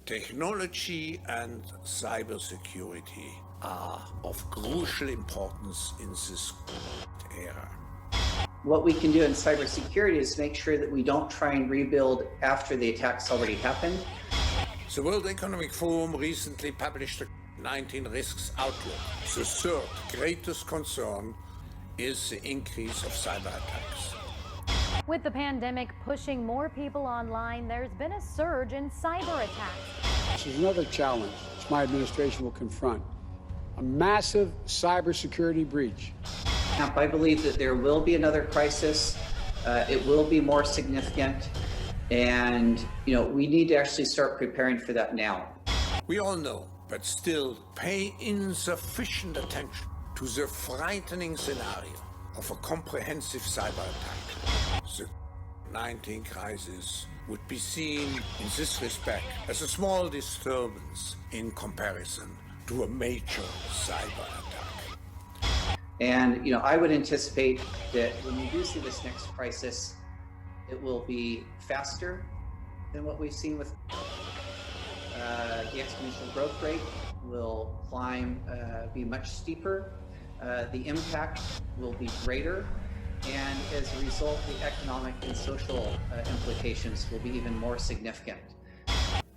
Technology and cybersecurity are of crucial importance in this era. What we can do in cybersecurity is make sure that we don't try and rebuild after the attacks already happened. The World Economic Forum recently published a 19 risks outlook. The third greatest concern is the increase of cyber attacks. With the pandemic pushing more people online, there's been a surge in cyber attacks. This is another challenge which my administration will confront: a massive cybersecurity breach. I believe that there will be another crisis. It will be more significant, and we need to actually start preparing for that now. We all know, but still pay insufficient attention to the frightening scenario of a comprehensive cyber attack. The COVID-19 crisis would be seen in this respect as a small disturbance in comparison to a major cyber attack. And I would anticipate that when we do see this next crisis, it will be faster than what we've seen with the exponential growth rate will climb, be much steeper. The impact will be greater, and as a result, the economic and social implications will be even more significant.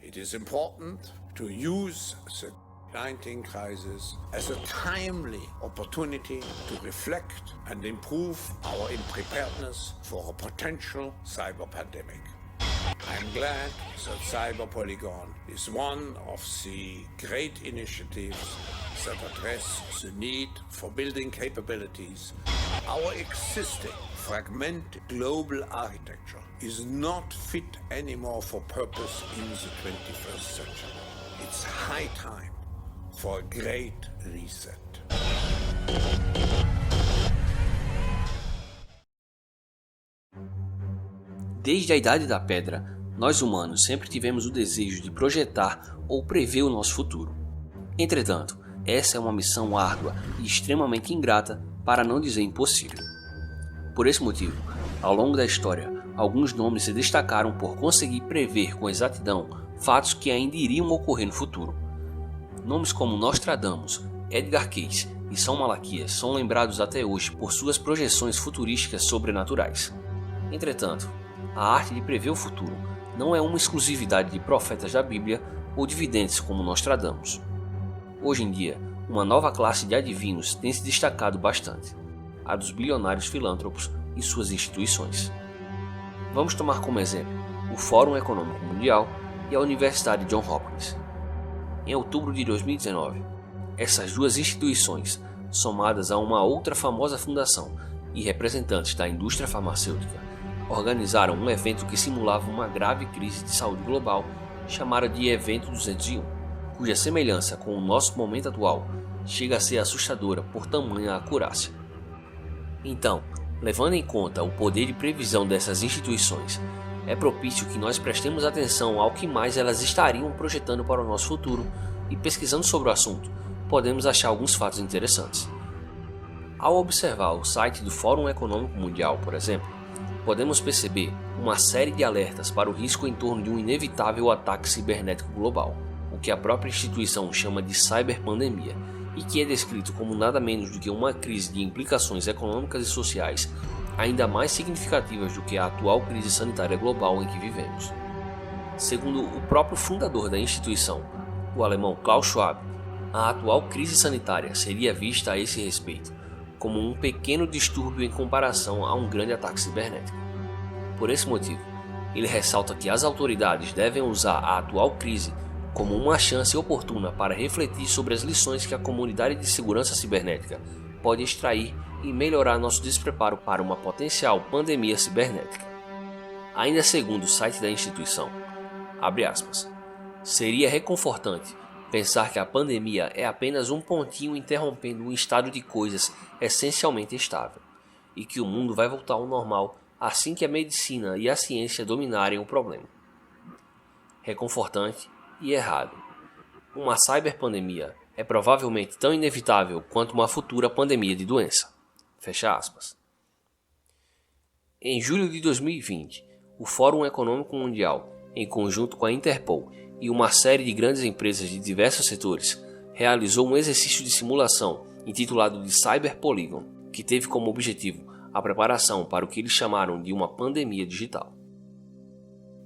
It is important to use the COVID-19 crisis as a timely opportunity to reflect and improve our preparedness for a potential cyber pandemic. I'm glad that Cyber Polygon is one of the great initiatives that address the need for building capabilities. Our existing fragmented global architecture is not fit anymore for purpose in the 21st century. It's high time for a great reset. Desde a Idade da Pedra, nós humanos sempre tivemos o desejo de projetar ou prever o nosso futuro. Entretanto, essa é uma missão árdua e extremamente ingrata, para não dizer impossível. Por esse motivo, ao longo da história, alguns nomes se destacaram por conseguir prever com exatidão fatos que ainda iriam ocorrer no futuro. Nomes como Nostradamus, Edgar Cayce e São Malaquias são lembrados até hoje por suas projeções futurísticas sobrenaturais. Entretanto, a arte de prever o futuro não é uma exclusividade de profetas da Bíblia ou de videntes como Nostradamus. Hoje em dia, uma nova classe de adivinhos tem se destacado bastante, a dos bilionários filântropos e suas instituições. Vamos tomar como exemplo o Fórum Econômico Mundial e a Universidade Johns Hopkins. Em outubro de 2019, essas duas instituições, somadas a uma outra famosa fundação e representantes da indústria farmacêutica, organizaram um evento que simulava uma grave crise de saúde global chamada de Evento 201, cuja semelhança com o nosso momento atual chega a ser assustadora por tamanha acurácia. Então, levando em conta o poder de previsão dessas instituições, é propício que nós prestemos atenção ao que mais elas estariam projetando para o nosso futuro, e pesquisando sobre o assunto, podemos achar alguns fatos interessantes. Ao observar o site do Fórum Econômico Mundial, por exemplo, podemos perceber uma série de alertas para o risco em torno de um inevitável ataque cibernético global, o que a própria instituição chama de cyberpandemia, e que é descrito como nada menos do que uma crise de implicações econômicas e sociais ainda mais significativas do que a atual crise sanitária global em que vivemos. Segundo o próprio fundador da instituição, o alemão Klaus Schwab, a atual crise sanitária seria vista a esse respeito como um pequeno distúrbio em comparação a um grande ataque cibernético. Por esse motivo, ele ressalta que as autoridades devem usar a atual crise como uma chance oportuna para refletir sobre as lições que a comunidade de segurança cibernética pode extrair e melhorar nosso despreparo para uma potencial pandemia cibernética. Ainda segundo o site da instituição, abre aspas, seria reconfortante pensar que a pandemia é apenas um pontinho interrompendo um estado de coisas essencialmente estável, e que o mundo vai voltar ao normal assim que a medicina e a ciência dominarem o problema. Reconfortante e errado. Uma cyberpandemia é provavelmente tão inevitável quanto uma futura pandemia de doença. Fecha aspas. Em julho de 2020, o Fórum Econômico Mundial, em conjunto com a Interpol e uma série de grandes empresas de diversos setores realizou um exercício de simulação intitulado de Cyber Polygon, que teve como objetivo a preparação para o que eles chamaram de uma pandemia digital.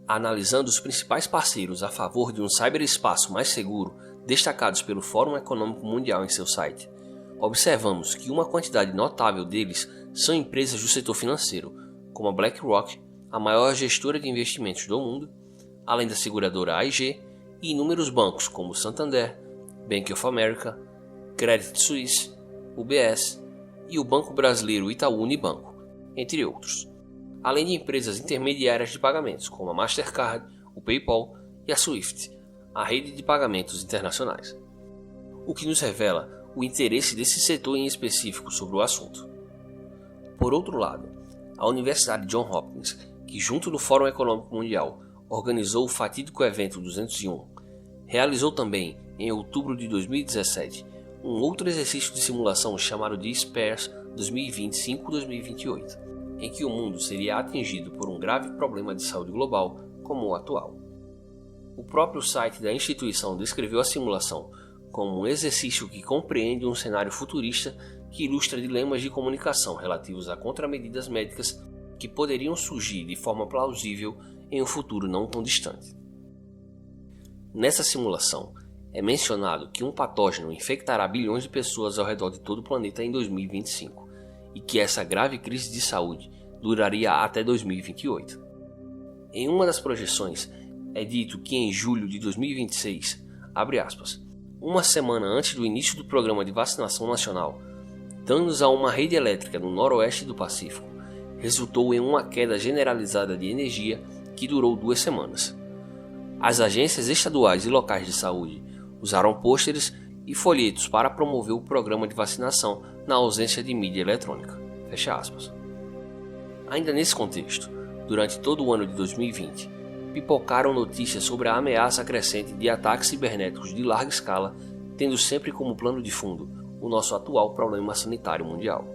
Analisando os principais parceiros a favor de um ciberespaço mais seguro, destacados pelo Fórum Econômico Mundial em seu site, observamos que uma quantidade notável deles são empresas do setor financeiro, como a BlackRock, a maior gestora de investimentos do mundo, além da seguradora AIG e inúmeros bancos como Santander, Bank of America, Credit Suisse, UBS e o Banco Brasileiro Itaú Unibanco, entre outros, além de empresas intermediárias de pagamentos como a Mastercard, o PayPal e a Swift, a rede de pagamentos internacionais, o que nos revela o interesse desse setor em específico sobre o assunto. Por outro lado, a Universidade Johns Hopkins, que junto do Fórum Econômico Mundial organizou o fatídico evento 201, realizou também, em outubro de 2017, um outro exercício de simulação chamado de SPARES 2025-2028, em que o mundo seria atingido por um grave problema de saúde global como o atual. O próprio site da instituição descreveu a simulação como um exercício que compreende um cenário futurista que ilustra dilemas de comunicação relativos a contramedidas médicas que poderiam surgir de forma plausível em um futuro não tão distante. Nessa simulação, é mencionado que um patógeno infectará bilhões de pessoas ao redor de todo o planeta em 2025 e que essa grave crise de saúde duraria até 2028. Em uma das projeções, é dito que em julho de 2026, abre aspas, uma semana antes do início do programa de vacinação nacional, danos a uma rede elétrica no noroeste do Pacífico resultou em uma queda generalizada de energia que durou 2 semanas. As agências estaduais e locais de saúde usaram pôsteres e folhetos para promover o programa de vacinação na ausência de mídia eletrônica. Fecha aspas. Ainda nesse contexto, durante todo o ano de 2020, pipocaram notícias sobre a ameaça crescente de ataques cibernéticos de larga escala, tendo sempre como plano de fundo o nosso atual problema sanitário mundial.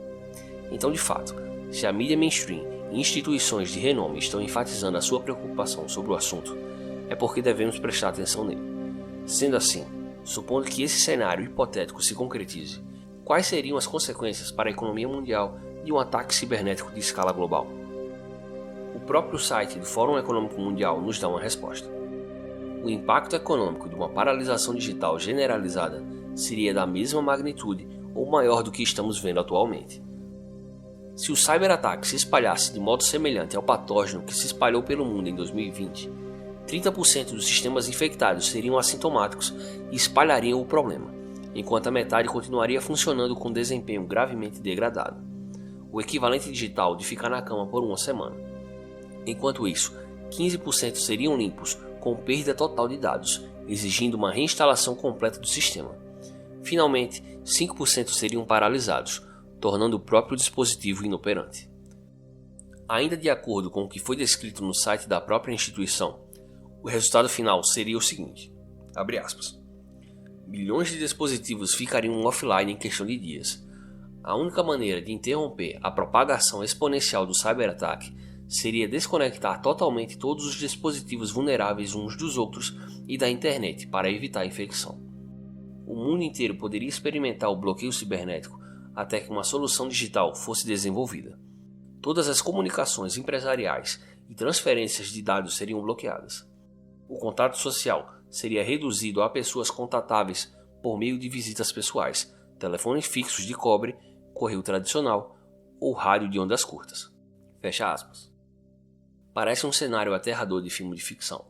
Então, de fato, se a mídia mainstream e instituições de renome estão enfatizando a sua preocupação sobre o assunto, é porque devemos prestar atenção nele. Sendo assim, supondo que esse cenário hipotético se concretize, quais seriam as consequências para a economia mundial de um ataque cibernético de escala global? O próprio site do Fórum Econômico Mundial nos dá uma resposta. O impacto econômico de uma paralisação digital generalizada seria da mesma magnitude ou maior do que estamos vendo atualmente. Se o cyberataque se espalhasse de modo semelhante ao patógeno que se espalhou pelo mundo em 2020, 30% dos sistemas infectados seriam assintomáticos e espalhariam o problema, enquanto a metade continuaria funcionando com desempenho gravemente degradado, o equivalente digital de ficar na cama por 1 semana. Enquanto isso, 15% seriam limpos com perda total de dados, exigindo uma reinstalação completa do sistema. Finalmente, 5% seriam paralisados, tornando o próprio dispositivo inoperante. Ainda de acordo com o que foi descrito no site da própria instituição, o resultado final seria o seguinte, abre aspas, bilhões de dispositivos ficariam offline em questão de dias. A única maneira de interromper a propagação exponencial do cyberataque seria desconectar totalmente todos os dispositivos vulneráveis uns dos outros e da internet para evitar a infecção. O mundo inteiro poderia experimentar o bloqueio cibernético até que uma solução digital fosse desenvolvida. Todas as comunicações empresariais e transferências de dados seriam bloqueadas. O contato social seria reduzido a pessoas contatáveis por meio de visitas pessoais, telefones fixos de cobre, correio tradicional ou rádio de ondas curtas. Fecha aspas. Parece um cenário aterrador de filme de ficção.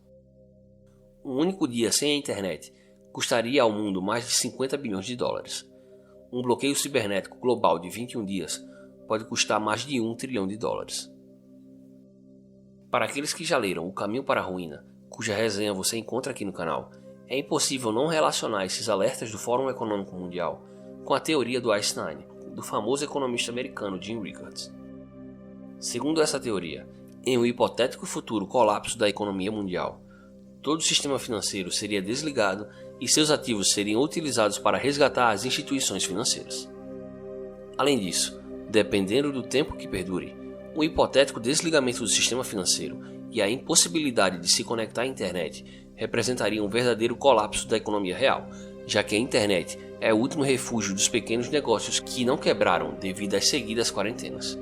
Um único dia sem a internet custaria ao mundo mais de 50 bilhões de dólares. Um bloqueio cibernético global de 21 dias pode custar mais de 1 trilhão de dólares. Para aqueles que já leram O Caminho para a Ruína, cuja resenha você encontra aqui no canal, é impossível não relacionar esses alertas do Fórum Econômico Mundial com a teoria do Einstein, do famoso economista americano Jim Rickards. Segundo essa teoria, em um hipotético futuro colapso da economia mundial, todo o sistema financeiro seria desligado e seus ativos seriam utilizados para resgatar as instituições financeiras. Além disso, dependendo do tempo que perdure, o hipotético desligamento do sistema financeiro e a impossibilidade de se conectar à internet representaria um verdadeiro colapso da economia real, já que a internet é o último refúgio dos pequenos negócios que não quebraram devido às seguidas quarentenas.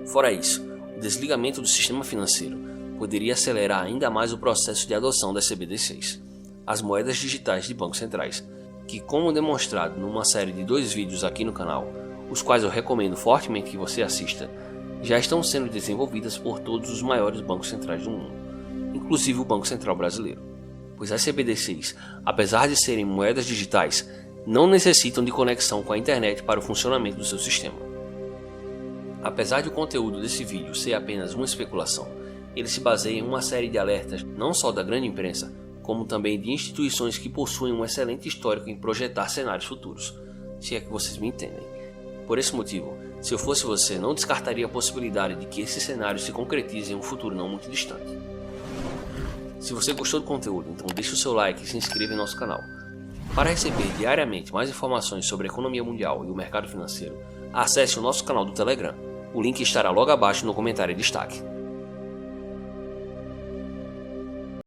Fora isso, o desligamento do sistema financeiro poderia acelerar ainda mais o processo de adoção das CBDCs, as moedas digitais de bancos centrais, que, como demonstrado numa série de 2 vídeos aqui no canal, os quais eu recomendo fortemente que você assista, já estão sendo desenvolvidas por todos os maiores bancos centrais do mundo, inclusive o Banco Central Brasileiro, pois as CBDCs, apesar de serem moedas digitais, não necessitam de conexão com a internet para o funcionamento do seu sistema. Apesar de o conteúdo desse vídeo ser apenas uma especulação, ele se baseia em uma série de alertas não só da grande imprensa, como também de instituições que possuem um excelente histórico em projetar cenários futuros, se é que vocês me entendem. Por esse motivo, se eu fosse você, não descartaria a possibilidade de que esses cenários se concretizem em um futuro não muito distante. Se você gostou do conteúdo, então deixe o seu like e se inscreva em nosso canal. Para receber diariamente mais informações sobre a economia mundial e o mercado financeiro, acesse o nosso canal do Telegram. O link estará logo abaixo no comentário de destaque.